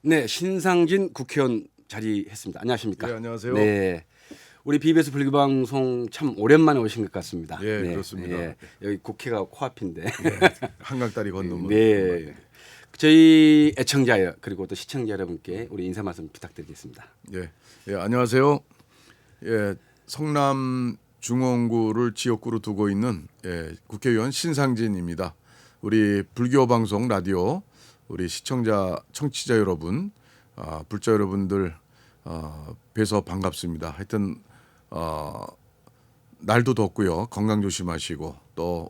네, 신상진 국회의원 자리했습니다. 안녕하십니까? 네, 안녕하세요. 네, 우리 BBS 불교방송 참 오랜만에 오신 것 같습니다. 예, 네, 그렇습니다. 예, 여기 국회가 코앞인데. 한강다리 건너면. 네, 저희 애청자 그리고 또 시청자 여러분께 우리 인사 말씀 부탁드리겠습니다. 예, 예, 안녕하세요. 예, 성남 중원구를 지역구로 두고 있는 국회의원 신상진입니다. 우리 불교방송 라디오 우리 시청자 청취자 여러분, 불자 여러분들 뵈서 반갑습니다. 하여튼 날도 덥고요. 건강 조심하시고 또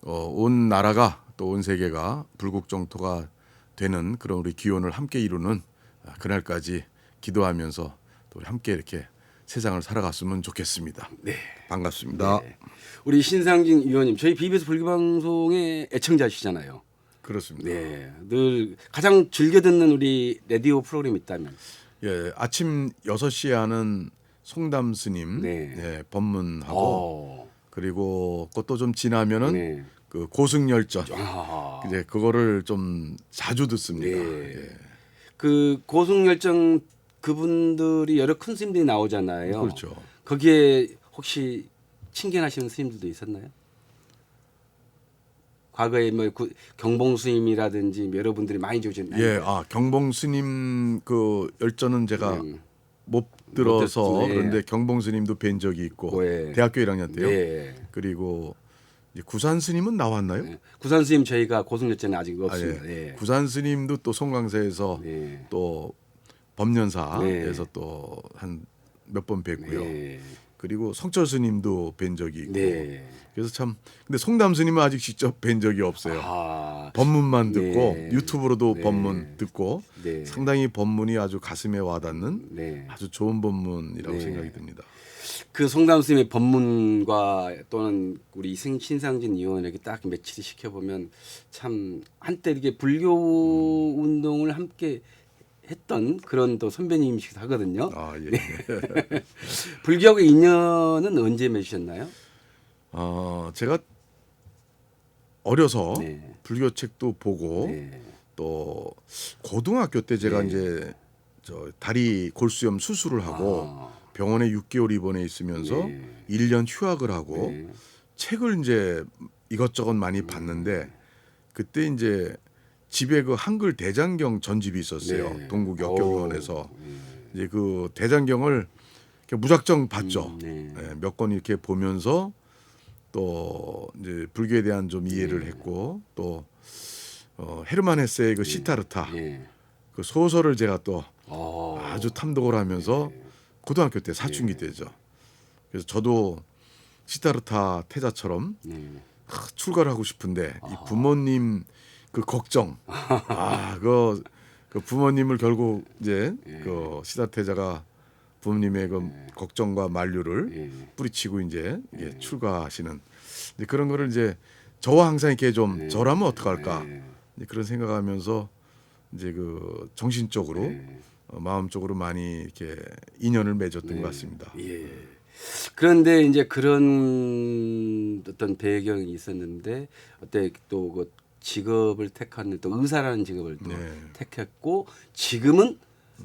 온 나라가 또 온 세계가 불국정토가 되는 그런 우리 기원을 함께 이루는 그날까지 기도하면서 또 우리 함께 이렇게 세상을 살아갔으면 좋겠습니다. 네, 반갑습니다. 네. 우리 신상진 의원님, 저희 BBS 불교방송의 애청자시잖아요. 그렇습니다. 네, 늘 가장 즐겨 듣는 우리 라디오 프로그램 있다면. 예, 아침 6시에 하는 송담 스님 네. 법문하고 그리고 그것도 좀 지나면은 네. 그 고승열전 아. 이제 그거를 좀 자주 듣습니다. 네. 예. 그 고승열정 그분들이 여러 큰 스님들이 나오잖아요. 그렇죠. 거기에 혹시 친견하시는 스님들도 있었나요? 과거에 뭐 경봉 스님이라든지 여러분들이 많이 조셨나요? 예, 경봉 스님 그 열전은 제가 못 들어서 못 듣- 예. 그런데 경봉 스님도 뵌 적이 있고 예. 대학교 1학년 때요. 네. 그리고 이제 구산 스님은 나왔나요? 네. 구산 스님 저희가 고승열전에 아직 아, 없습니다. 예. 예. 구산 스님도 또 송강사에서 네. 또 법련사에서 네. 또 한 몇 번 뵀고요. 네. 그리고 성철 스님도 뵌 적이 있고. 네. 그래서 참 근데 송담 스님은 아직 직접 뵌 적이 없어요. 아. 법문만 듣고 네. 유튜브로도 네. 법문 듣고 네. 상당히 법문이 아주 가슴에 와닿는 네. 아주 좋은 법문이라고 네. 생각이 듭니다. 그 송담 스님의 법문과 또는 우리 신상진 의원에게 딱 매치를 시켜보면 참 한때 이렇게 불교 운동을 함께 했던 그런 또 선배님이시기도 하거든요. 아 예. 불교하고 인연은 언제 맺으셨나요? 제가 어려서 네. 불교 책도 보고 네. 또 고등학교 때 제가 네. 이제 저 다리 골수염 수술을 하고 병원에 6개월 입원해 있으면서 네. 1년 휴학을 하고 네. 책을 이제 이것저것 많이 봤는데 그때 이제 집에 그 한글 대장경 전집이 있었어요. 네. 동국 역경원에서 네. 이제 그 대장경을 이렇게 무작정 봤죠. 네. 예, 몇 권 이렇게 보면서 또 이제 불교에 대한 좀 이해를 했고 또 헤르만 헤세의 그 시타르타 네. 그 소설을 제가 또 어. 아주 탐독을 하면서 고등학교 때 사춘기 때죠. 그래서 저도 시타르타 태자처럼 네. 출가를 하고 싶은데 이 부모님 그 걱정, 그 부모님을 결국 이제 그 시타르타 태자가 부모님의 그 걱정과 만류를 뿌리치고 이제 이게 출가하시는 이제 그런 거를 이제 저와 항상 이렇게 좀 저라면 어떡할까 이제 그런 생각하면서 이제 그 정신적으로 마음적으로 많이 이렇게 인연을 맺었던 것 같습니다. 예. 그런데 이제 그런 어떤 배경이 있었는데 어때 또 그 직업을 택하는 또 의사라는 직업을 또 택했고 지금은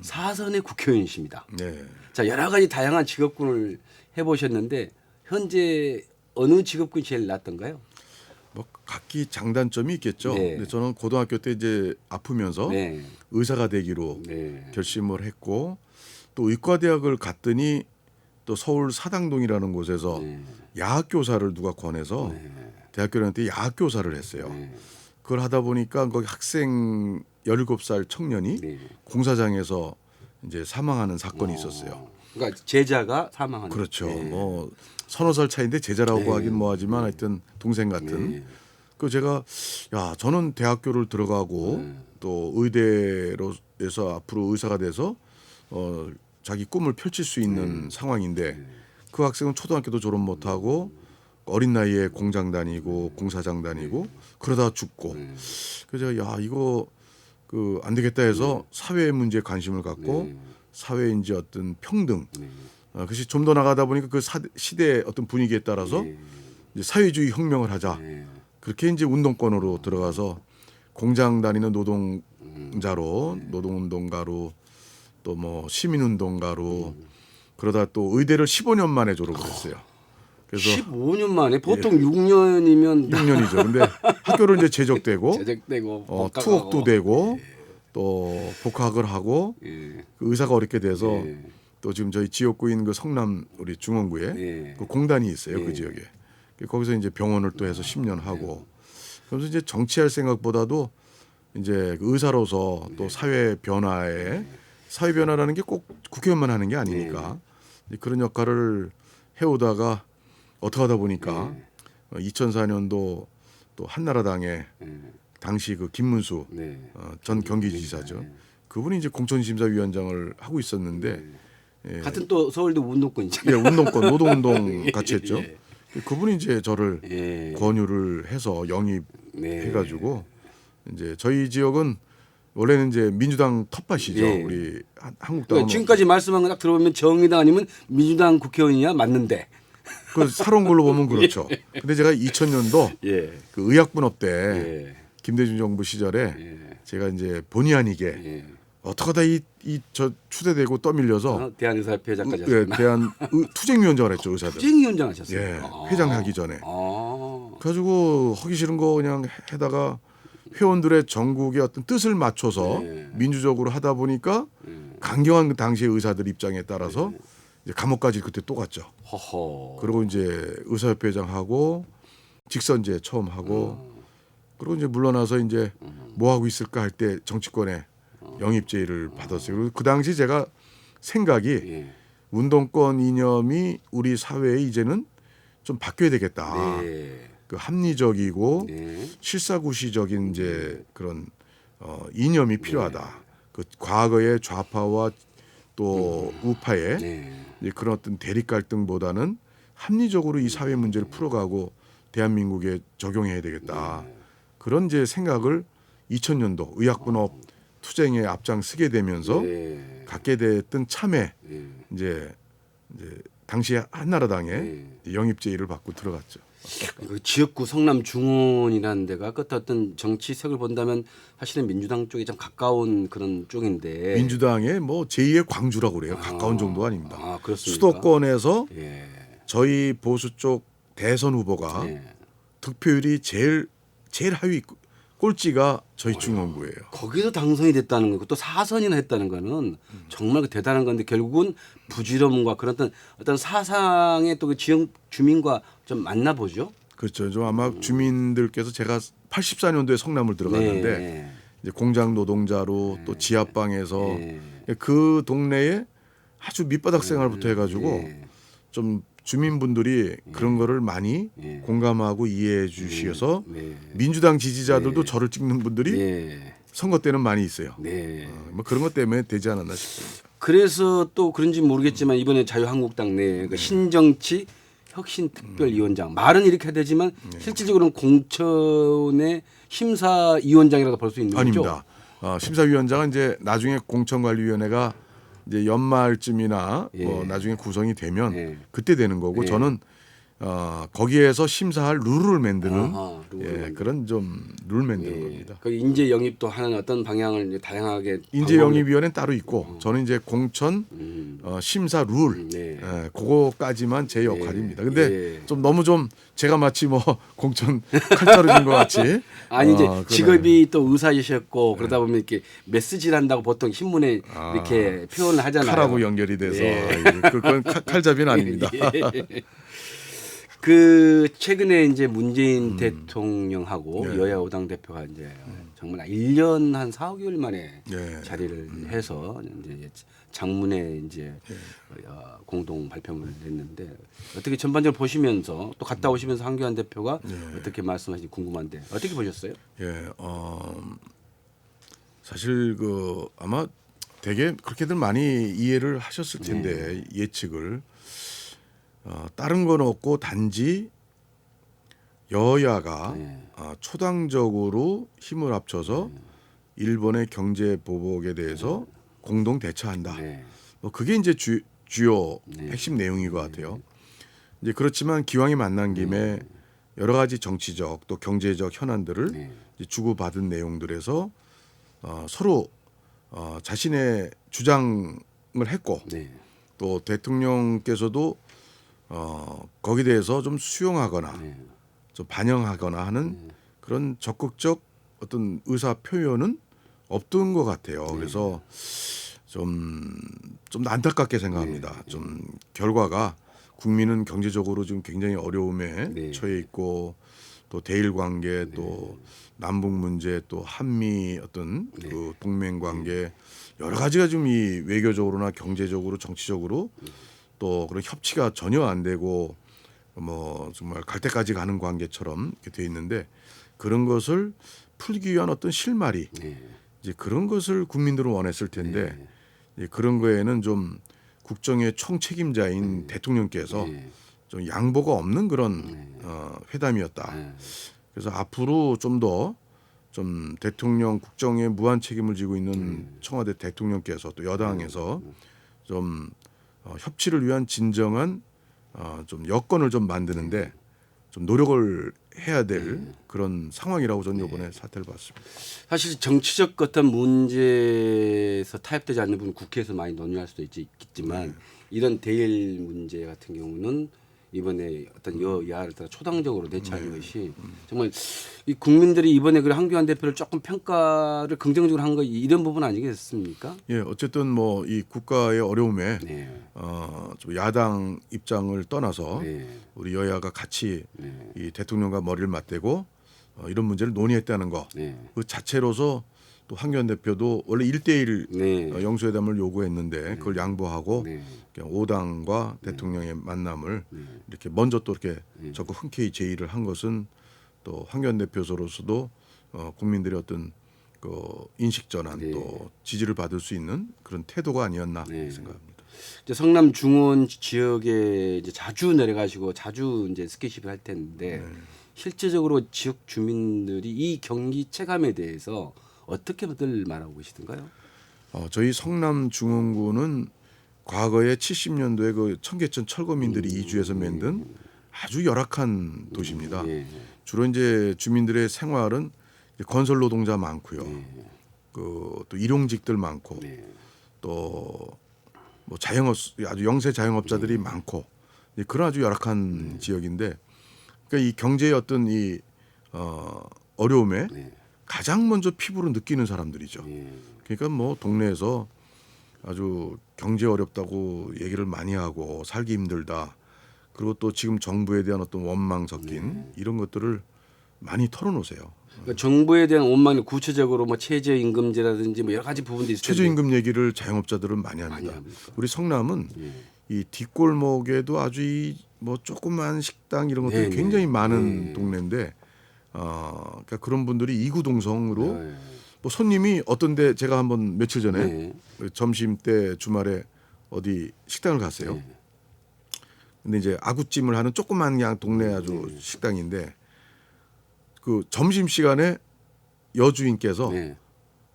사선의 국회의원이십니다. 네. 자, 여러 가지 다양한 직업군을 해보셨는데 현재 어느 직업군이 제일 낫던가요? 뭐 각기 장단점이 있겠죠. 네. 근데 저는 고등학교 때 이제 아프면서 네. 의사가 되기로 네. 결심을 했고 또 의과대학을 갔더니 또 서울 사당동이라는 곳에서 야학교사를 누가 권해서 대학교한테 야학교사를 했어요. 그걸 하다 보니까 거기 학생 17살 청년이 공사장에서 이제 사망하는 사건이 있었어요. 그러니까 제자가 사망한. 그렇죠. 뭐 서너 살 차이인데 제자라고 하긴 뭐하지만 하여튼 동생 같은. 그 제가 저는 대학교를 들어가고 또 의대로에서 앞으로 의사가 돼서 자기 꿈을 펼칠 수 있는 상황인데 그 학생은 초등학교도 졸업 못하고 어린 나이에 공장 다니고 공사장 다니고 그러다 죽고 그래서 제가 이거 그 안 되겠다 해서 사회 문제에 관심을 갖고 사회 이제 어떤 평등 그것이 좀 더 나가다 보니까 그 시대의 어떤 분위기에 따라서 이제 사회주의 혁명을 하자 그렇게 이제 운동권으로 들어가서 공장 다니는 노동 노동자로 노동운동가로 또 뭐 시민운동가로 그러다 또 의대를 15년 만에 졸업을 했어요. 그래서 15년 만에 보통 6년이면 6년이죠. 근데 학교를 이제 재적되고 제적되고 투옥도 되고 또 복학을 하고 예. 그 의사가 어렵게 돼서 예. 또 지금 저희 지역구인 그 성남 우리 중원구에 예. 그 공단이 있어요. 예. 그 지역에. 거기서 이제 병원을 또 해서 10년 하고 그러면서 이제 정치할 생각보다도 이제 그 의사로서 또 사회 변화에 사회 변화라는 게 꼭 국회의원만 하는 게 아니니까 이제 그런 역할을 해오다가 어떻게 하다 보니까 2004년도 또 한나라당의 당시 그 김문수 네. 전 경기지사죠. 그분이 이제 공천심사위원장을 하고 있었는데 같은 또 서울대 운동권이잖아요. 예, 운동권 노동운동 같이 했죠. 예. 그분이 이제 저를 예. 권유를 해서 네. 영입해가지고 이제 저희 지역은 원래는 이제 민주당 텃밭이죠. 예. 우리 한국당 그러니까 지금까지 말씀한 거 딱 들어보면 정의당 아니면 민주당 국회의원이야 맞는데. 그 살아온 걸로 보면 그렇죠. 근데 제가 2000년도 예. 그 의학분업 때 예. 김대중 정부 시절에 예. 제가 이제 본의 아니게 예. 어떡하다 이 저 추대되고 떠밀려서 대한의사협회장까지 예, 하셨구나. 대한 투쟁위원장을 했죠. 의사들. 투쟁위원장 하셨어요. 예, 회장하기 전에. 아. 그래가지고 하기 싫은 거 그냥 해다가 회원들의 전국의 어떤 뜻을 맞춰서 네. 민주적으로 하다 보니까 강경한 그 당시의 의사들 입장에 따라서 이제 감옥까지 그때 또 갔죠. 허허. 그리고 이제 의사협회장하고 직선제 처음 하고 그리고 이제 물러나서 이제 뭐 하고 있을까 할 때 정치권에 영입 제의를 받았어요. 그리고 그 당시 제가 생각이 예. 운동권 이념이 우리 사회에 이제는 좀 바뀌어야 되겠다. 네. 그 합리적이고 네. 실사구시적인 이제 그런 이념이 필요하다. 그 과거의 좌파와 또 우파의 네. 이제 그런 어떤 대립 갈등보다는 합리적으로 이 사회 문제를 풀어가고 대한민국에 적용해야 되겠다. 그런 이제 생각을 2000년도 의학분업 투쟁에 앞장서게 되면서 네. 갖게 됐던 참에 네. 이제 당시 한나라당에 영입 제의를 받고 들어갔죠. 그 지역구 성남 중원이라는 데가 그 어떤 정치색을 본다면 사실은 민주당 쪽에 좀 가까운 그런 쪽인데 민주당의 뭐 제2의 광주라고 그래요. 가까운 정도가 아닙니다. 아, 그렇습니까? 수도권에서 예. 저희 보수 쪽 대선 후보가 예. 득표율이 제일 하위 꼴찌가 저희 중원구예요. 거기서 당선이 됐다는 거고 또 사선이나 했다는 거는 정말 그 대단한 건데 결국은 부지런과 그런 어떤 사상의 또 그 지역 주민과 좀 만나 보죠. 그렇죠. 좀 아마 주민들께서 제가 84년도에 성남을 들어갔는데 네. 이제 공장 노동자로 또 지하방에서 네. 그 동네에 아주 밑바닥 생활부터 해가지고 네. 좀 주민분들이 그런 거를 많이 네. 공감하고 이해해 주셔서 네. 민주당 지지자들도 저를 찍는 분들이 네. 선거 때는 많이 있어요. 네. 뭐 그런 것 때문에 되지 않았나 싶습니다. 그래서 또 그런지 모르겠지만 이번에 자유한국당 내 그 신정치 혁신특별위원장 말은 이렇게 되지만 실질적으로는 공천의 심사위원장이라고 볼 수 있는 거죠. 아닙니다. 심사위원장은 이제 나중에 공천관리위원회가 이제 연말쯤이나 뭐 나중에 구성이 되면 예. 그때 되는 거고 저는 거기에서 심사할 룰을 만드는 아하, 룰을 만드는. 그런 좀 룰 만드는 겁니다. 그 인재 영입도 하는 어떤 방향을 이제 다양하게 인재 영입위원회는 따로 있고 저는 이제 공천 심사 룰 네. 그거까지만 제 역할입니다. 근데 예. 좀 너무 좀 제가 마치 뭐 공천 칼자루 준것 같이 아니 이제 그러네. 직업이 또 의사이셨고 그러다 보면 이렇게 메시지를 한다고 보통 신문에 이렇게 표현을 하잖아요. 칼하고 연결이 돼서 예. 그건 칼잡이는 아닙니다. 그 최근에 이제 문재인 대통령하고 네. 여야 5당 대표가 이제 정말 1년 한 4, 5개월 만에 네. 자리를 해서 이제 장문에 이제 공동 발표를 냈는데 어떻게 전반적으로 보시면서 또 갔다 오시면서 한교안 대표가 어떻게 말씀하시는지 궁금한데 어떻게 보셨어요? 예, 사실 그 아마 되게 그렇게들 많이 이해를 하셨을 텐데 예측을 다른 건 없고 단지 여야가 초당적으로 힘을 합쳐서 일본의 경제 보복에 대해서 공동 대처한다. 네. 뭐 그게 이제 주요 핵심 내용인 것 같아요. 이제 그렇지만 기왕에 만난 김에 여러 가지 정치적 또 경제적 현안들을 이제 주고받은 내용들에서 서로 자신의 주장을 했고 네. 또 대통령께서도 거기에 대해서 좀 수용하거나 네. 좀 반영하거나 하는 그런 적극적 어떤 의사 표현은 없던 것 같아요. 그래서 좀 안타깝게 생각합니다. 좀 결과가 국민은 경제적으로 지금 굉장히 어려움에 네. 처해 있고 또 대일 관계 또 남북 문제 또 한미 어떤 그 동맹 관계 여러 가지가 지금 이 외교적으로나 경제적으로 정치적으로 또 그런 협치가 전혀 안 되고 뭐 정말 갈 때까지 가는 관계처럼 이렇게 돼 있는데 그런 것을 풀기 위한 어떤 실마리 네. 이제 그런 것을 국민들은 원했을 텐데 이제 그런 거에는 좀 국정의 총책임자인 대통령께서 네. 좀 양보가 없는 그런 회담이었다. 네. 그래서 앞으로 좀 더 좀 대통령 국정에 무한 책임을 지고 있는 청와대 대통령께서 또 여당에서 좀 협치를 위한 진정한 좀 여건을 좀 만드는데 좀 노력을 해야 될 그런 상황이라고 저는 이번에 사태를 봤습니다. 사실 정치적 어떤 문제에서 타협되지 않는 부분 국회에서 많이 논의할 수도 있겠지만 이런 대일 문제 같은 경우는 이번에 어떤 여야를 따라 초당적으로 대처하는 것이 정말 이 국민들이 이번에 그 한교안 대표를 조금 평가를 긍정적으로 한 거 이런 부분 아니겠습니까? 예, 어쨌든 뭐 이 국가의 어려움에 네. 좀 야당 입장을 떠나서 네. 우리 여야가 같이 네. 이 대통령과 머리를 맞대고 이런 문제를 논의했다는 거 네. 그 자체로서 또 황교안 대표도 원래 1대1 네. 영수회담을 요구했는데 그걸 양보하고 네. 그냥 5당과 대통령의 만남을 이렇게 먼저 또 이렇게 적극 흔쾌히 제의를 한 것은 또 황교안 대표로서도 국민들의 어떤 그 인식 전환 네. 또 지지를 받을 수 있는 그런 태도가 아니었나 네. 생각합니다. 이제 성남 중원 지역에 이제 자주 내려가시고 자주 이제 스킨십을 할 텐데 실제적으로 지역 주민들이 이 경기 체감에 대해서 어떻게들 말하고 계시던가요? 저희 성남 중원구는 과거에 70년도에 그 청계천 철거민들이 이주해서 만든 아주 열악한 도시입니다. 예. 주로 이제 주민들의 생활은 이제 건설 노동자 많고요. 그 또 일용직들 많고 네. 또 뭐 자영업 아주 영세 자영업자들이 많고 그런 아주 열악한 지역인데 그러니까 이 경제의 어떤 이 어려움에 네. 가장 먼저 피부로 느끼는 사람들이죠. 예. 그러니까 뭐 동네에서 아주 경제 어렵다고 얘기를 많이 하고 살기 힘들다. 그리고 또 지금 정부에 대한 어떤 원망 섞인 이런 것들을 많이 털어놓으세요. 그러니까 정부에 대한 원망이 구체적으로 뭐 최저임금제라든지 뭐 여러 가지 부분도 있을 텐데 최저임금 얘기를 자영업자들은 많이 많이 합니다. 합니까? 우리 성남은 예. 이 뒷골목에도 아주 이 뭐 조그만 식당 이런 것들이 네, 굉장히 네. 많은 네. 동네인데 그러니까 그런 분들이 이구동성으로 네. 뭐 손님이 어떤데 제가 한번 며칠 전에 네. 점심 때 주말에 어디 식당을 갔어요. 네. 근데 이제 아구찜을 하는 조그만 그냥 동네 아주 식당인데 그 점심 시간에 여주인께서 네.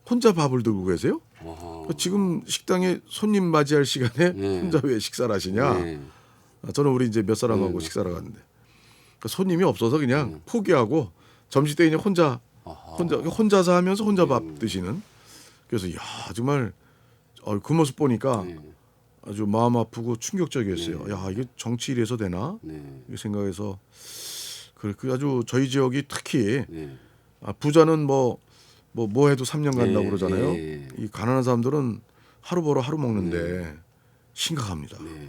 혼자 밥을 들고 계세요. 어허. 지금 식당에 손님 맞이할 시간에 네. 혼자 왜 식사를 하시냐? 네. 저는 우리 이제 몇 사람하고 식사를 갔는데 그러니까 손님이 없어서 그냥 포기하고 점심 때 그냥 혼자서 하면서 혼자 밥 드시는. 그래서 야 정말 그 모습 보니까 네. 아주 마음 아프고 충격적이었어요. 야 이게 정치 이래서 되나? 네. 이 생각해서 그 아주 저희 지역이 특히 네. 부자는 뭐 해도 3년 간다고 네, 그러잖아요. 네. 이 가난한 사람들은 하루 벌어 하루 먹는데 심각합니다. 네.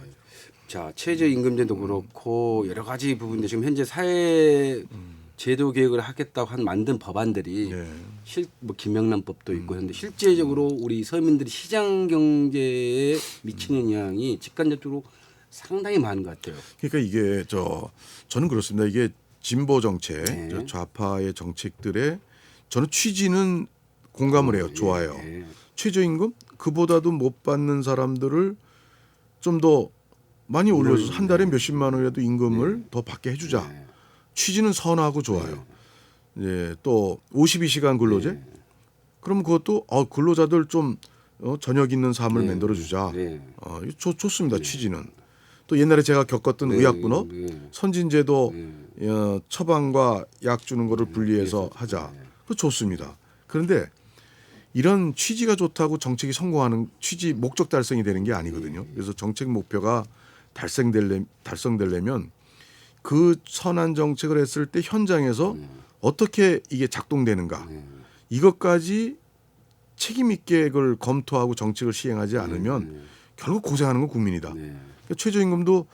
자 최저임금제도 그렇고 여러 가지 부분들 지금 현재 사회 제도 개혁을 하겠다고 한 만든 법안들이 네. 뭐 김영란법도 있고 했는데 실제적으로 우리 서민들이 시장 경제에 미치는 영향이 직간접적으로 상당히 많은 것 같아요. 그러니까 이게 저는 그렇습니다. 이게 진보 정책, 네. 저 좌파의 정책들의 저는 취지는 공감을 해요. 좋아요. 예. 최저임금 그보다도 못 받는 사람들을 좀 더 많이 올려서 한 달에 몇십만 원이라도 임금을 더 받게 해주자. 네. 취지는 선하고 좋아요. 예, 또 52시간 근로제. 그럼 그것도 근로자들 좀 저녁 있는 삶을 만들어 주자. 네. 이거 좋습니다. 취지는. 또 옛날에 제가 겪었던 의약분업 선진제도 처방과 약 주는 거를 분리해서 하자. 그거 좋습니다. 그런데 이런 취지가 좋다고 정책이 성공하는 취지 목적 달성이 되는 게 아니거든요. 그래서 정책 목표가 달성되려면 그 선한 정책을 했을 때 현장에서 어떻게 이게 작동되는가 이것까지 책임 있게 그걸 검토하고 정책을 시행하지 않으면 결국 고생하는 건 국민이다. 그러니까 최저임금도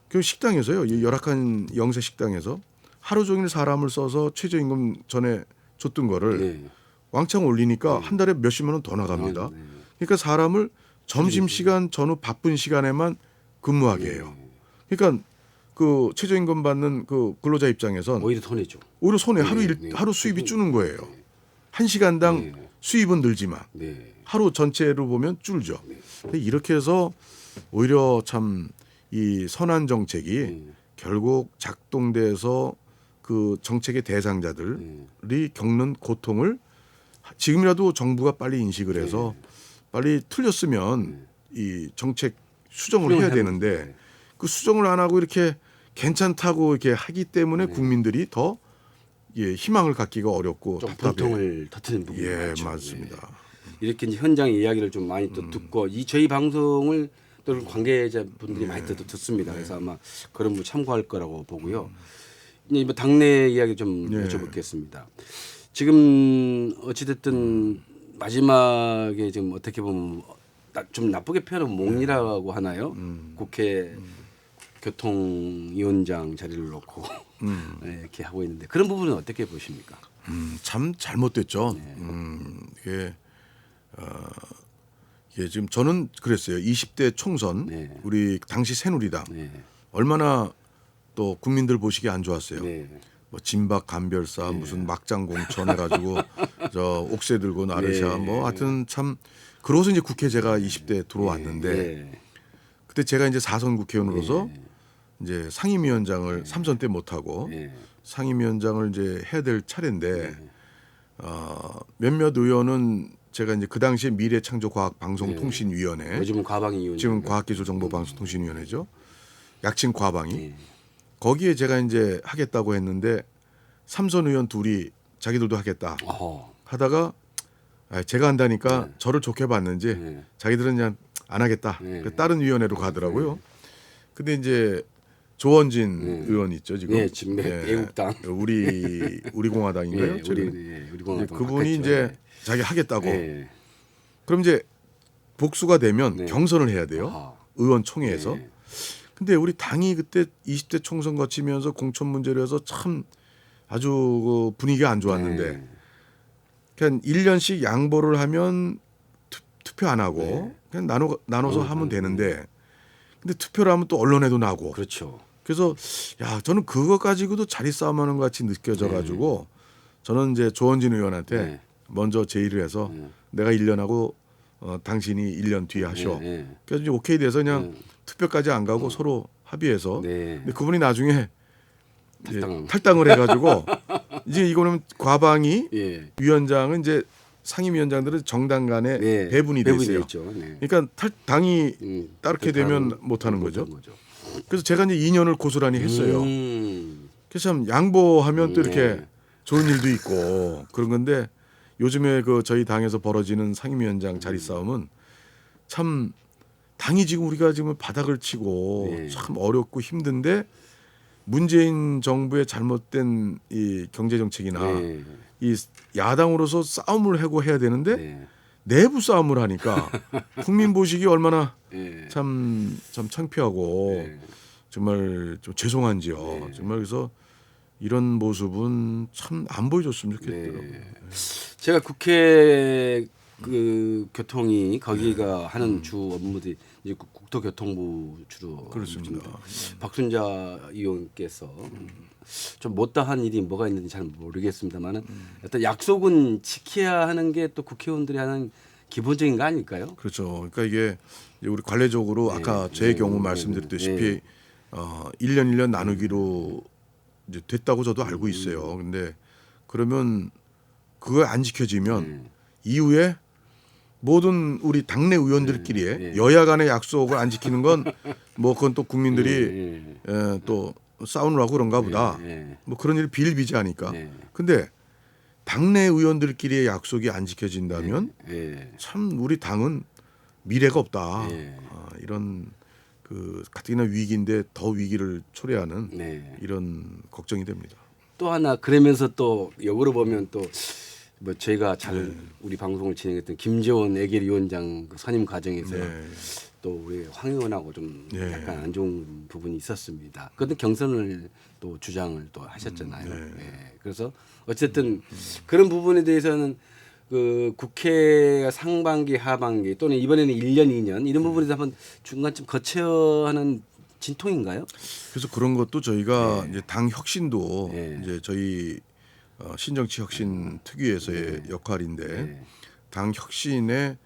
그 식당에서요, 이 열악한 영세 식당에서 하루 종일 사람을 써서 최저임금 전에 줬던 거를 왕창 올리니까 한 달에 몇십만 원 더 나갑니다. 그러니까 사람을 점심시간 전후 바쁜 시간에만 근무하게 해요. 그러니까 그 최저임금 받는 그 근로자 입장에선 오히려 손해죠. 오히려 손해 하루 수입이 주는 거예요. 한 시간당 수입은 늘지만 하루 전체로 보면 줄죠. 근데 이렇게 해서 오히려 참 이 선한 정책이 결국 작동돼서 그 정책의 대상자들이 겪는 고통을 지금이라도 정부가 빨리 인식을 해서 빨리 틀렸으면 이 정책 수정을 해야 되는데 그 수정을 안 하고 이렇게 괜찮다고 이렇게 하기 때문에 국민들이 더 희망을 갖기가 어렵고 좀 답답해요. 분통을 터뜨리는 부분이 예, 많죠. 맞습니다. 이렇게 이제 현장의 이야기를 좀 많이 또 듣고 이 저희 방송을 또 관계자분들이 많이 또 듣습니다. 그래서 아마 그런 분 참고할 거라고 보고요. 이제 뭐 당내 이야기 좀 여쭤보겠습니다. 지금 어찌됐든 마지막에 지금 어떻게 보면 좀 나쁘게 표현하면 몽이라고 하나요? 국회 교통위원장 자리를 놓고 이렇게 하고 있는데 그런 부분은 어떻게 보십니까? 참 잘못됐죠. 이게 지금 저는 그랬어요. 20대 총선 우리 당시 새누리당 얼마나 또 국민들 보시기 안 좋았어요. 뭐 진박 간별사 무슨 막장 공천 해가지고 저 옥새 들고 나르샤 뭐 하여튼 참 그러고서 이제 국회 제가 20대 들어왔는데 그때 제가 이제 4선 국회의원으로서 이제 상임위원장을 3선 때 못하고 상임위원장을 이제 해야 될 차례인데 몇몇 의원은 제가 이제 그 당시에 미래창조과학방송통신위원회 요즘은 과방위 지금 과학기술정보방송통신위원회죠. 약칭 과방위 거기에 제가 이제 하겠다고 했는데 3선 의원 둘이 자기들도 하겠다 하다가 제가 한다니까 저를 좋게 봤는지 자기들은 그냥 안 하겠다. 다른 위원회로 가더라고요. 근데 이제 조원진 의원 있죠 지금. 지금 애국당. 우리 공화당인가요? 우리 공화당. 그분이 이제 자기 하겠다고. 그럼 이제 복수가 되면 경선을 해야 돼요. 의원총회에서. 근데 우리 당이 그때 20대 총선 거치면서 공천 문제로 해서 참 아주 그 분위기가 안 좋았는데 그냥 1년씩 양보를 하면 투표 안 하고 그냥 나눠서 하면 되는데 근데 투표를 하면 또 언론에도 나고 그렇죠. 그래서 야 저는 그거 가지고도 자리 싸움하는 것 같이 느껴져가지고 저는 이제 조원진 의원한테 먼저 제의를 해서 내가 1년 하고 당신이 1년 뒤에 하셔. 그래서 이제 오케이 돼서 그냥 투표까지 안 가고 서로 합의해서 근데 그분이 나중에 탈당을 해가지고 이제 이거는 과방위 위원장은 이제 상임위원장들은 정당 간에 배분이 돼 있어요. 그러니까 당이 따르게 되면 못하는 거죠. 그래서 제가 이제 2년을 고스란히 했어요. 그래서 참 양보하면 또 이렇게 좋은 일도 있고 그런 건데 요즘에 그 저희 당에서 벌어지는 상임위원장 자리 싸움은 참 당이 지금 우리가 지금 바닥을 치고 참 어렵고 힘든데 문재인 정부의 잘못된 이 경제 정책이나 이 야당으로서 싸움을 하고 해야 되는데 내부 싸움을 하니까 국민 보시기 얼마나 참 창피하고 정말 좀 죄송한지요. 정말 그래서 이런 모습은 참 안 보여줬으면 좋겠더라고요. 제가 국회 그 교통이 거기가 하는 주 업무들이 이제 국토교통부 주로 그렇습니다. 박순자 의원께서 좀 못다한 일이 뭐가 있는지 잘 모르겠습니다만은 어떤 약속은 지켜야 하는 게 또 국회의원들이 하는 기본적인 거 아닐까요? 그렇죠. 그러니까 이게 우리 관례적으로 아까 제 경우 말씀드렸다시피 1년 1년 나누기로 이제 됐다고 저도 알고 있어요. 근데 그러면 그거 안 지켜지면 이후에 모든 우리 당내 의원들끼리의 여야 간의 약속을 안 지키는 건 뭐 그건 또 국민들이 또 싸우느라고 그런가 보다. 뭐 그런 일이 비일비재하니까. 근데 당내 의원들끼리의 약속이 안 지켜진다면 예. 참 우리 당은 미래가 없다. 예. 이런 그 가뜩이나 위기인데 더 위기를 초래하는 네. 이런 걱정이 됩니다. 또 하나 그러면서 또 역으로 보면 또 뭐 저희가 잘 네. 우리 방송을 진행했던 김재원 애결위원장 그 선임 과정에서 네. 또 우리 황 의원하고 좀 네. 약간 안 좋은 부분이 있었습니다. 그런데 경선을 또 주장을 또 하셨잖아요. 네. 예. 그래서 어쨌든 그런 부분에 대해서는 그 국회가 상반기, 하반기 또는 이번에는 1년, 2년 이런 부분에서 한번 중간쯤 거쳐야 하는 진통인가요? 그래서 그런 것도 저희가 이제 당 혁신도 네. 이제 저희 신정치 혁신 특위에서의 역할인데 네. 당 혁신의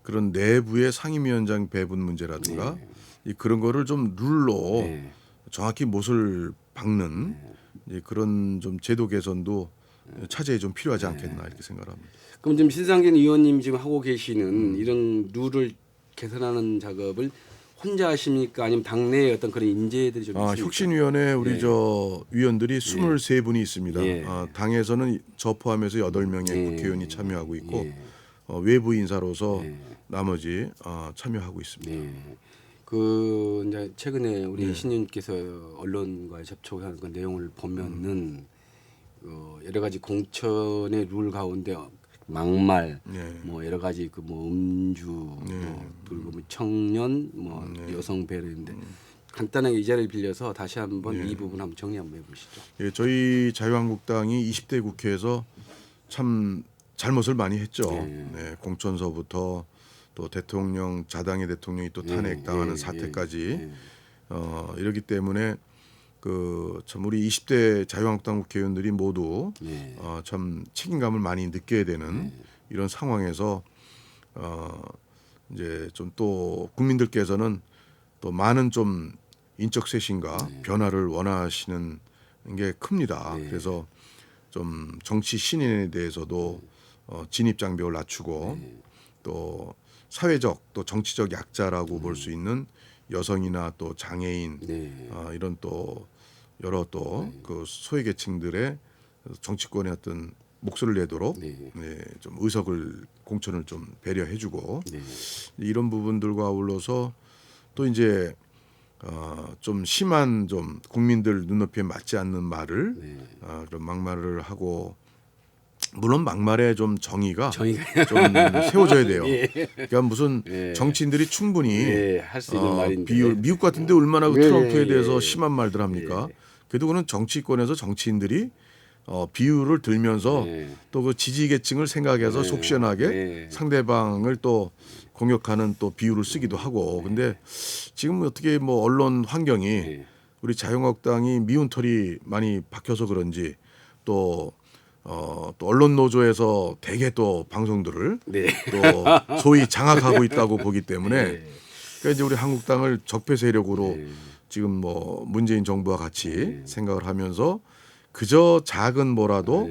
그런 내부의 상임위원장 배분 문제라든가 이 그런 거를 좀 룰로 네. 정확히 못을 박는 이제 그런 좀 제도 개선도 차제에 좀 필요하지 않겠나 이렇게 생각합니다. 그럼 지금 신상균 의원님 지금 하고 계시는 이런 룰을 개선하는 작업을 혼자 하십니까? 아니면 당내에 어떤 그런 인재들이 좀 있습니까? 혁신위원회 우리 네. 저 위원들이 23분이 있습니다. 예. 당에서는 저 포함해서 8명의 예. 국회의원이 참여하고 있고 예. 외부 인사로서 예. 나머지 참여하고 있습니다. 네. 그 이제 최근에 우리 신님께서 언론과 접촉한 그 내용을 보면은 여러 가지 공천의 룰 가운데 막말, 네. 뭐 여러 가지 그 뭐 음주, 뭐 그리고 뭐 청년, 뭐 여성 배려인데 간단하게 이 자리를 빌려서 다시 한번 이 부분 한번 정리 한번 해보시죠. 예, 저희 자유한국당이 20대 국회에서 참 잘못을 많이 했죠. 네, 공천서부터 또 대통령 자당의 대통령이 또 탄핵당하는 사태까지 이러기 때문에 그 참 우리 20대 자유한국당 국회의원들이 모두 참 책임감을 많이 느껴야 되는 이런 상황에서 이제 좀 또 국민들께서는 또 많은 좀 인적 쇄신과 변화를 원하시는 게 큽니다. 그래서 좀 정치 신인에 대해서도 진입 장벽을 낮추고 또 사회적 또 정치적 약자라고 볼 수 있는 여성이나 또 장애인 이런 또 여러 또 그 소외 계층들의 정치권의 어떤 목소리를 내도록 좀 의석을 공천을 좀 배려해주고 이런 부분들과 아울러서 또 이제 좀 심한 좀 국민들 눈높이에 맞지 않는 말을 그런 막말을 하고 물론 막말에 좀 정의가 좀 세워져야 돼요. 그러니까 무슨 정치인들이 충분히 할 수 있는 말인데 비율 미국 같은데 얼마나 트럼프에 대해서 심한 말들 합니까? 그래도 그는 정치권에서 정치인들이 비유를 들면서 또 그 지지 계층을 생각해서 속 시원하게 상대방을 또 공격하는 또 비유를 쓰기도 하고 근데 지금 어떻게 뭐 언론 환경이 우리 자유한국당이 미운 털이 많이 박혀서 그런지 또 언론 노조에서 대개 또 방송들을 또 소위 장악하고 있다고 보기 때문에 그러니까 이제 우리 한국당을 적폐 세력으로 지금 뭐 문재인 정부와 같이 생각을 하면서 그저 작은 뭐라도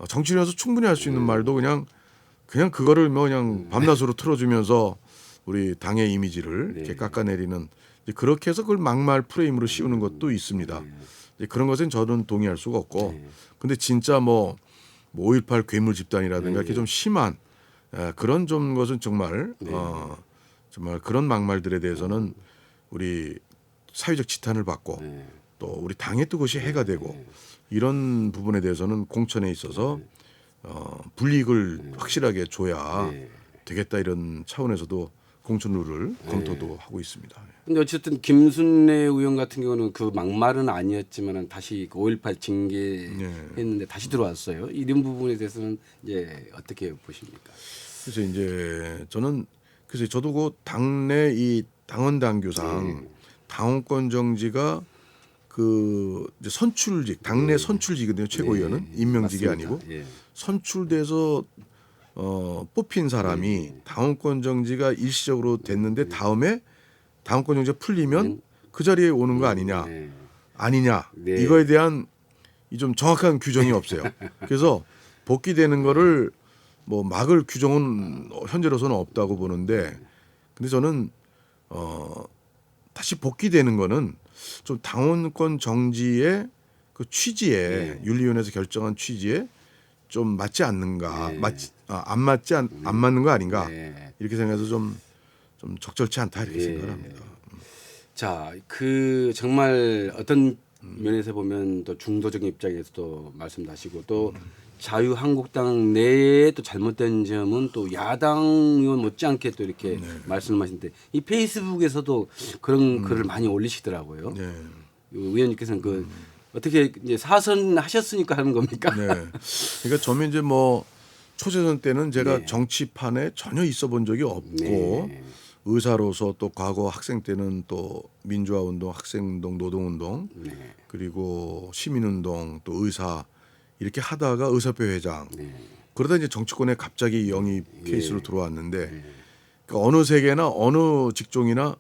정치인에서 충분히 할 수 있는 말도 그냥 그거를 뭐 그냥 밤낮으로 틀어주면서 우리 당의 이미지를 이렇게 깎아내리는 이제 그렇게 해서 그걸 막말 프레임으로 씌우는 것도 있습니다. 이제 그런 것은 저는 동의할 수가 없고 근데 진짜 뭐 5.18 괴물 집단이라든가 이렇게 좀 심한 그런 좀 것은 정말 정말 그런 막말들에 대해서는 우리 사회적 지탄을 받고 또 우리 당의 뜻이 해가 되고 이런 부분에 대해서는 공천에 있어서 불이익을 확실하게 줘야 되겠다 이런 차원에서도 공천 룰을 검토도 하고 있습니다. 근데 어쨌든 김순례 의원 같은 경우는 그 막말은 아니었지만 다시 그 5.18 징계했는데 다시 들어왔어요. 이런 부분에 대해서는 이제 어떻게 보십니까? 그래서 이제 저는 그래서 저도 그 당내 이 당원 당규상 당원권 정지가 그 이제 선출직 당내 선출직이거든요. 최고위원은 임명직이 맞습니다. 아니고 선출돼서 뽑힌 사람이 당원권 정지가 일시적으로 됐는데 다음에 당원권 정지가 풀리면 그 자리에 오는 거 아니냐 아니냐 이거에 대한 이 좀 정확한 규정이 없어요. 그래서 복귀되는 거를 뭐 막을 규정은 현재로서는 없다고 보는데 근데 저는 다시 복귀되는 거는 좀 당원권 정지의 그 취지에 윤리위원회에서 결정한 취지에 좀 맞지 않는가, 네. 안 맞는 거 아닌가 네. 이렇게 생각해서 좀 적절치 않다 이렇게 예. 생각합니다. 자, 그 정말 어떤 면에서 보면 또 중도적인 입장에서도 말씀하시고 또 자유한국당 내에 또 잘못된 점은 또 야당 의원 못지않게 또 이렇게 말씀하시는데 이 페이스북에서도 그런 글을 많이 올리시더라고요. 네. 의원님께서는 그 어떻게 이제 사선 하셨으니까 하는 겁니까? 네. 그러니까 저는 이제 뭐 초재선 때는 제가 네. 정치판에 전혀 있어 본 적이 없고 네. 의사로서 또 과거 학생 때는 또 민주화 운동, 학생운동, 노동운동 네. 그리고 시민운동 또 의사 이렇게 하다가 의사협회 회장 네. 그러다 이제 정치권에 갑자기 영입 예. 케이스로 들어왔는데 그러니까 어느 세계나 어느 직종이나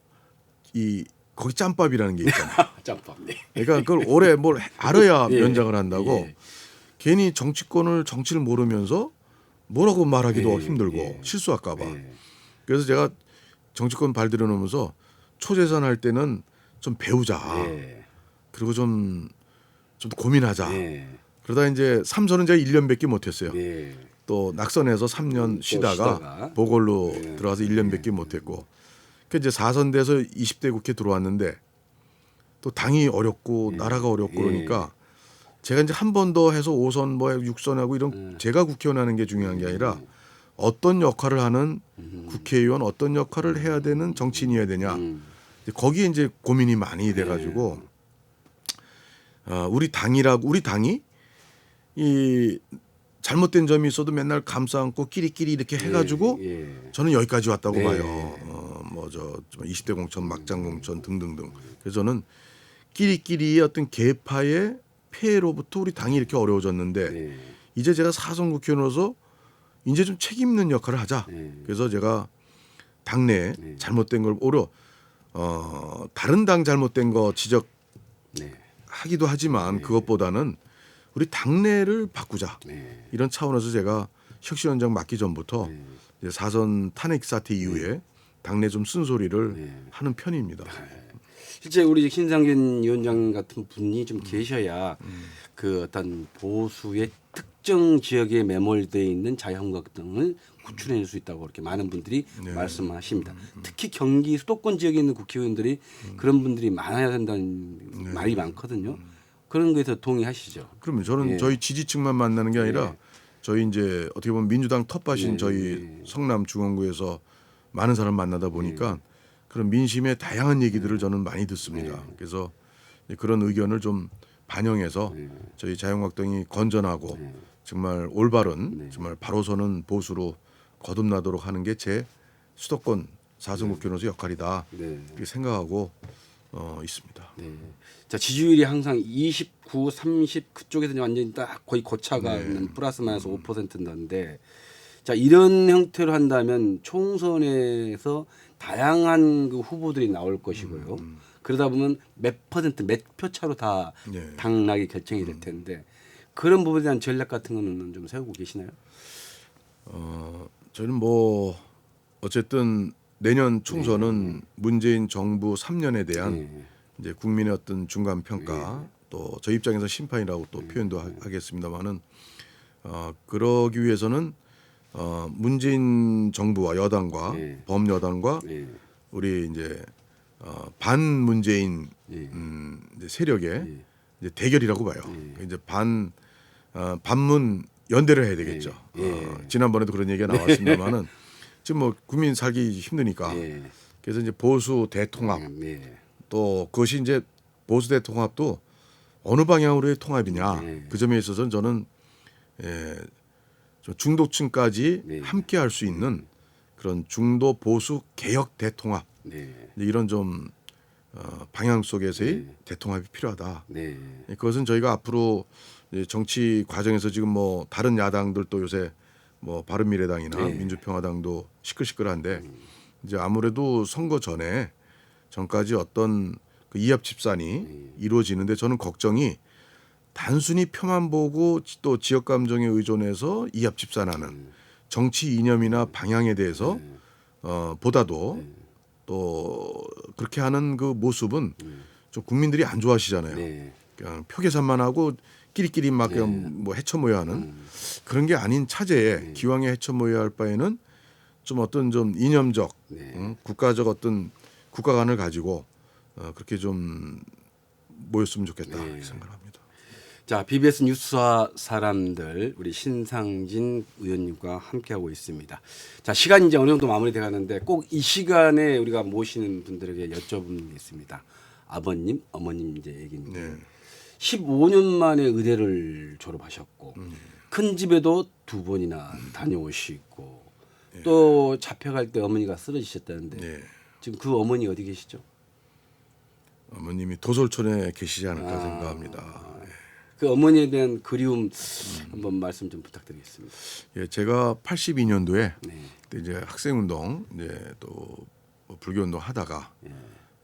이 거기 짬밥이라는 게 있잖아요. 짬밥. 네. 그러니까 그걸 오래 뭘 알아야 예. 면장을 한다고 예. 괜히 정치를 모르면서 뭐라고 말하기도 예. 힘들고 예. 실수할까 봐. 예. 그래서 제가 정치권 발들여 놓으면서 초재선 할 때는 좀 배우자. 예. 그리고 좀 고민하자. 예. 그러다 이제 삼선은 제가 1년밖에 못 했어요. 예. 또 낙선해서 3년 또 쉬다가 쉬다가. 보궐로 예. 들어가서 1년밖에 못 했고. 그 이제 4선 돼서 20대 국회 들어왔는데 또 당이 어렵고 나라가 어렵고 예. 그러니까 제가 이제 한 번 더 해서 5선 뭐 6선하고 이런 제가 국회의원 하는 게 중요한 게 아니라 어떤 역할을 하는 국회의원 어떤 역할을 해야 되는 정치인이어야 되냐. 거기에 이제 고민이 많이 돼가지고 우리 당이 이 잘못된 점이 있어도 맨날 감싸 안고 끼리끼리 이렇게 해가지고 예. 저는 여기까지 왔다고 네. 봐요. 뭐저 20대 공천, 막장 공천 등등등. 그래서 저는 끼리끼리의 어떤 계파의 폐해로부터 우리 당이 이렇게 어려워졌는데 예. 이제 제가 사선 국회의원으로서 이제 좀 책임 있는 역할을 하자. 예. 그래서 제가 당내 네. 잘못된 걸 오히려 다른 당 잘못된 거 지적하기도 네. 하지만 그것보다는 우리 당내를 바꾸자. 네. 이런 차원에서 제가 혁신위원장 맡기 전부터 이제 사선 탄핵 사태 이후에 당내 좀 쓴소리를 하는 편입니다. 실제 우리 신상균 위원장 같은 분이 좀 계셔야 그 어떤 보수의 특정 지역에 매몰되어 있는 자유한국당을 구출해낼 수 있다고 그렇게 많은 분들이 말씀하십니다. 특히 경기 수도권 지역에 있는 국회의원들이 그런 분들이 많아야 된다는 말이 많거든요. 그런 거에서 동의하시죠? 그러면 저는 예. 저희 지지층만 만나는 게 아니라 예. 저희 이제 어떻게 보면 민주당 텃밭인 예. 저희 성남 중원구에서 많은 사람 만나다 보니까 그런 민심의 다양한 얘기들을 저는 많이 듣습니다. 그래서 그런 의견을 좀 반영해서 저희 자유한국당이 건전하고 정말 올바른 정말 바로 서는 보수로 거듭나도록 하는 게 제 수도권 사선국회의원으로서 역할이다 네. 이렇게 생각하고 있습니다. 네. 자, 지지율이 항상 29, 30 그쪽에서 완전히 딱 거의 고차가 있는 플러스 마이너스 5%인데 자, 이런 형태로 한다면 총선에서 다양한 그 후보들이 나올 것이고요. 그러다 보면 몇 퍼센트, 몇 표 차로 다 네. 당락이 결정이 될 텐데 그런 부분에 대한 전략 같은 거는 좀 세우고 계시나요? 저는 뭐 어쨌든 내년 총선은 문재인 정부 3년에 대한 네. 이제 국민의 어떤 중간 평가 또 저 입장에서 심판이라고 또 표현도 하겠습니다만은 그러기 위해서는 문재인 정부와 여당과 네. 범여당과 네. 우리 이제 반문재인 이제 세력의 이제 대결이라고 봐요. 이제 반문 연대를 해야 되겠죠. 지난번에도 그런 얘기가 나왔습니다만은 지금 뭐 국민 살기 힘드니까 네. 그래서 이제 보수 대통합 네. 또 그것이 이제 보수 대통합도 어느 방향으로의 통합이냐 그 점에 있어서는 저는 좀 중도층까지 함께 할 수 있는 그런 중도 보수 개혁 대통합 네. 이런 좀 방향 속에서의 대통합이 필요하다. 네. 그것은 저희가 앞으로 이제 정치 과정에서 지금 뭐 다른 야당들도 요새 뭐 바른미래당이나 민주평화당도 시끌시끌한데 이제 아무래도 선거 전까지 어떤 그 이합 집산이 이루어지는데 저는 걱정이 단순히 표만 보고 또 지역 감정에 의존해서 이합 집산하는 정치 이념이나 방향에 대해서 보다도 또 그렇게 하는 그 모습은 좀 국민들이 안 좋아하시잖아요. 네. 그냥 표 계산만 하고 끼리끼리 막 그냥 뭐 헤쳐모여하는 그런 게 아닌 차제에 기왕에 헤쳐모여야 할 바에는 좀 어떤 좀 이념적, 국가적 어떤 국가관을 가지고 그렇게 좀 모였으면 좋겠다 이렇게 생각합니다. 자, BBS 뉴스와 사람들 우리 신상진 의원님과 함께하고 있습니다. 자, 시간 이제 어느 정도 마무리돼 가는데 꼭 이 시간에 우리가 모시는 분들에게 여쭤보는 게 있습니다. 아버님, 어머님 이제 얘기인데 15년 만에 의대를 졸업하셨고 큰 집에도 2번이나 다녀오시고 또 잡혀갈 때 어머니가 쓰러지셨다는데 지금 그 어머니 어디 계시죠? 어머님이 도솔촌에 계시지 않을까 생각합니다. 그 어머니에 대한 그리움 한번 말씀 좀 부탁드리겠습니다. 예, 제가 82년도에 네. 그때 이제 학생운동 이제 또뭐 불교운동 하다가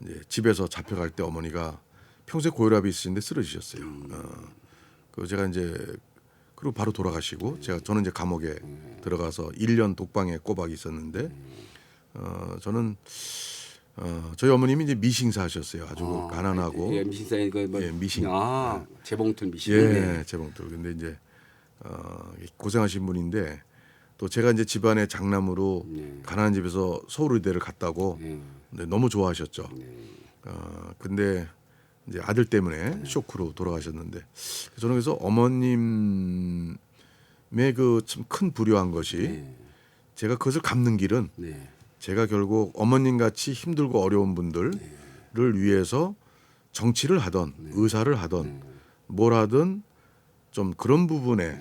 이제 집에서 잡혀갈 때 어머니가 평소에 고혈압이 있으신데 쓰러지셨어요. 그 제가 이제 그리고 바로 돌아가시고 저는 이제 감옥에 들어가서 1년 독방에 꼬박이 있었는데 저는 저희 어머님이 이제 미싱사 하셨어요. 아주 가난하고 예, 미싱사에 뭐 미싱. 재봉틀 미싱. 예, 재봉틀. 근데 이제 고생하신 분인데 또 제가 이제 집안의 장남으로 가난한 집에서 서울의대를 갔다고 근데 너무 좋아하셨죠. 근데 이제 아들 때문에 쇼크로 돌아가셨는데 저는 그래서 어머님의 그 참 큰 불효한 것이 제가 그것을 갚는 길은 제가 결국 어머님 같이 힘들고 어려운 분들을 위해서 정치를 하던 의사를 하던 뭘 하든 좀 그런 부분에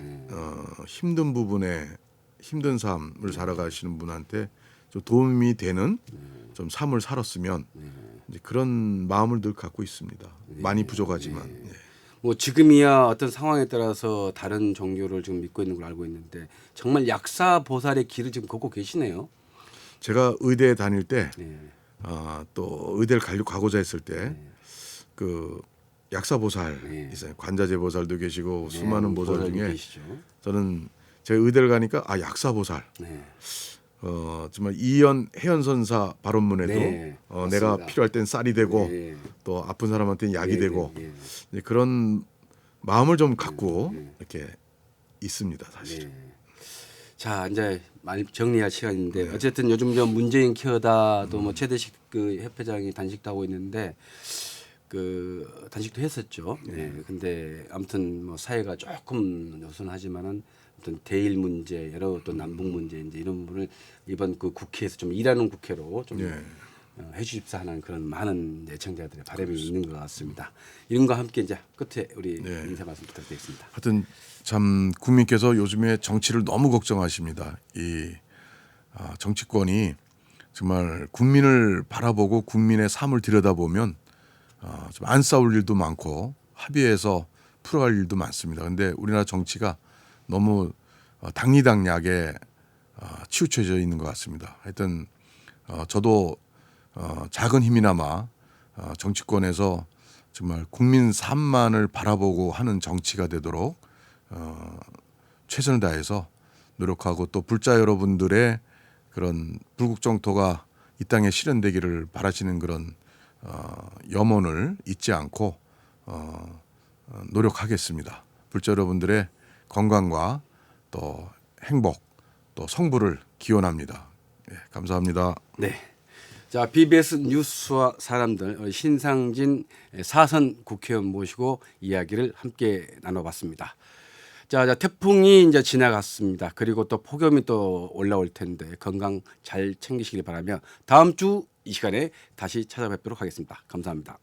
힘든 부분에 힘든 삶을 살아가시는 분한테 좀 도움이 되는 좀 삶을 살았으면 이제 그런 마음을 늘 갖고 있습니다. 많이 부족하지만. 뭐 지금이야 어떤 상황에 따라서 다른 종교를 지금 믿고 있는 걸 알고 있는데 정말 약사 보살의 길을 지금 걷고 계시네요. 제가 의대에 다닐 때 또 의대를 가고자 했을 때 그 약사 보살 있어요. 관자재 보살도 계시고 수많은 보살 중에 계시죠. 저는 제가 의대를 가니까 약사 보살. 정말 이현 해연선사 발언문에도 내가 필요할 땐 쌀이 되고 또 아픈 사람한테는 약이 되고 이제 그런 마음을 좀 갖고 이렇게 있습니다, 사실. 자, 이제 많이 정리할 시간인데 어쨌든 요즘 저 문재인 케어다 또 뭐 최대식 그 협회장이 단식도 하고 있는데 그 단식도 했었죠. 근데 아무튼 뭐 사회가 조금 여순하지만은 어떤 대일 문제, 여러 또 남북 문제 이제 이런 부분을 이번 그 국회에서 좀 일하는 국회로 좀 해주십사 하는 그런 많은 애청자들의 바람이 있는 것 같습니다. 이런 거 함께 이제 끝에 우리 인사 말씀 부탁드리겠습니다. 하여튼 참 국민께서 요즘에 정치를 너무 걱정하십니다. 이 정치권이 정말 국민을 바라보고 국민의 삶을 들여다보면 좀 안 싸울 일도 많고 합의해서 풀어갈 일도 많습니다. 그런데 우리나라 정치가 너무 당리당략에 치우쳐져 있는 것 같습니다. 하여튼 저도 작은 힘이나마 정치권에서 정말 국민 삶만을 바라보고 하는 정치가 되도록 최선을 다해서 노력하고 또 불자 여러분들의 그런 불국정토가 이 땅에 실현되기를 바라시는 그런 염원을 잊지 않고 노력하겠습니다. 불자 여러분들의 건강과 또 행복 또 성부를 기원합니다. 감사합니다. 네. 자, BBS 뉴스와 사람들 신상진 사선 국회의원 모시고 이야기를 함께 나눠봤습니다. 자, 태풍이 이제 지나갔습니다. 그리고 또 폭염이 또 올라올 텐데 건강 잘 챙기시길 바라며 다음 주 이 시간에 다시 찾아뵙도록 하겠습니다. 감사합니다.